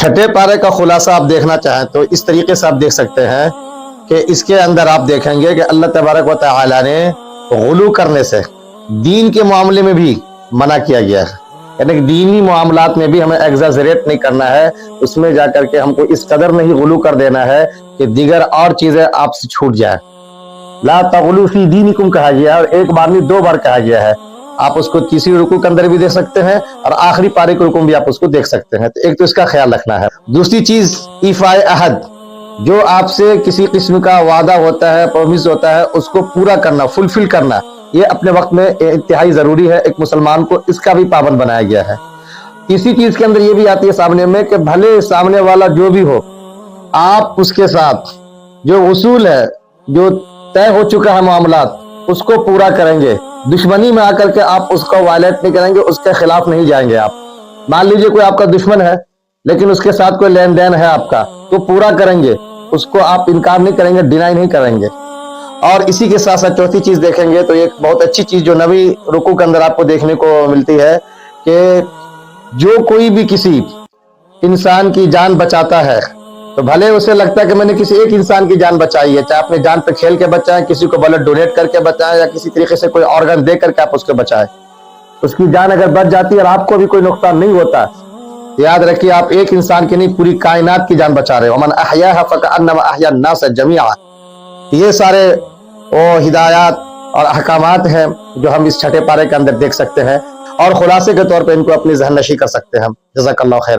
چھٹے پارے کا خلاصہ آپ دیکھنا چاہیں تو اس طریقے سے آپ دیکھ سکتے ہیں کہ اس کے اندر آپ دیکھیں گے کہ اللہ تبارک و تعالی نے غلو کرنے سے دین کے معاملے میں بھی منع کیا گیا ہے، یعنی کہ دینی معاملات میں بھی ہمیں ایگزاجریٹ نہیں کرنا ہے، اس میں جا کر کے ہم کو اس قدر نہیں غلو کر دینا ہے کہ دیگر اور چیزیں آپ سے چھوٹ جائیں۔ لا تغلو فی دینکم کہا گیا ہے، اور ایک بار نہیں 2 بار کہا گیا ہے۔ آپ اس کو تیسری رکوع کے اندر بھی دیکھ سکتے ہیں اور آخری پارے کے رکوع میں بھی آپ اس کو دیکھ سکتے ہیں۔ تو ایک تو اس کا خیال رکھنا ہے۔ دوسری چیز ایفاء عہد، جو آپ سے کسی قسم کا وعدہ ہوتا ہے، پرومس ہوتا ہے، اس کو پورا کرنا، فلفل کرنا، یہ اپنے وقت میں انتہائی ضروری ہے۔ ایک مسلمان کو اس کا بھی پابند بنایا گیا ہے۔ تیسری چیز کے اندر یہ بھی آتی ہے سامنے میں کہ بھلے سامنے والا جو بھی ہو، آپ اس کے ساتھ جو اصول ہے، جو طے ہو چکا ہے معاملات، اس کو پورا کریں گے۔ دشمنی میں آ کر کے آپ اس کو وائلیٹ نہیں کریں گے، اس کے خلاف نہیں جائیں گے۔ آپ مان لیجئے کوئی آپ کا دشمن ہے لیکن اس کے ساتھ کوئی لین دین ہے آپ کا، تو پورا کریں گے، اس کو آپ انکار نہیں کریں گے، ڈینائی نہیں کریں گے۔ اور اسی کے ساتھ ساتھ چوتھی چیز دیکھیں گے تو ایک بہت اچھی چیز جو نویں رکوع کے اندر آپ کو دیکھنے کو ملتی ہے کہ جو کوئی بھی کسی انسان کی جان بچاتا ہے تو بھلے اسے لگتا ہے کہ میں نے کسی ایک انسان کی جان بچائی ہے، چاہے اپنے جان پہ کھیل کے بچائیں، کسی کو بلڈ ڈونیٹ کر کے بچائیں، یا کسی طریقے سے کوئی آرگن دے کر کے آپ اس کو بچائیں، اس کی جان اگر بچ جاتی ہے اور آپ کو بھی کوئی نقصان نہیں ہوتا، یاد رکھیے آپ ایک انسان کی نہیں، پوری کائنات کی جان بچا رہے ہو۔ ومن احیاها فکأنما احیا الناس جميعا۔ یہ سارے ہدایات اور احکامات ہیں جو ہم اس چھٹے پارے کے اندر دیکھ سکتے ہیں، اور خلاصے کے طور پہ ان کو اپنی ذہن نشی کر سکتے ہیں۔ جزاک اللہ خیر۔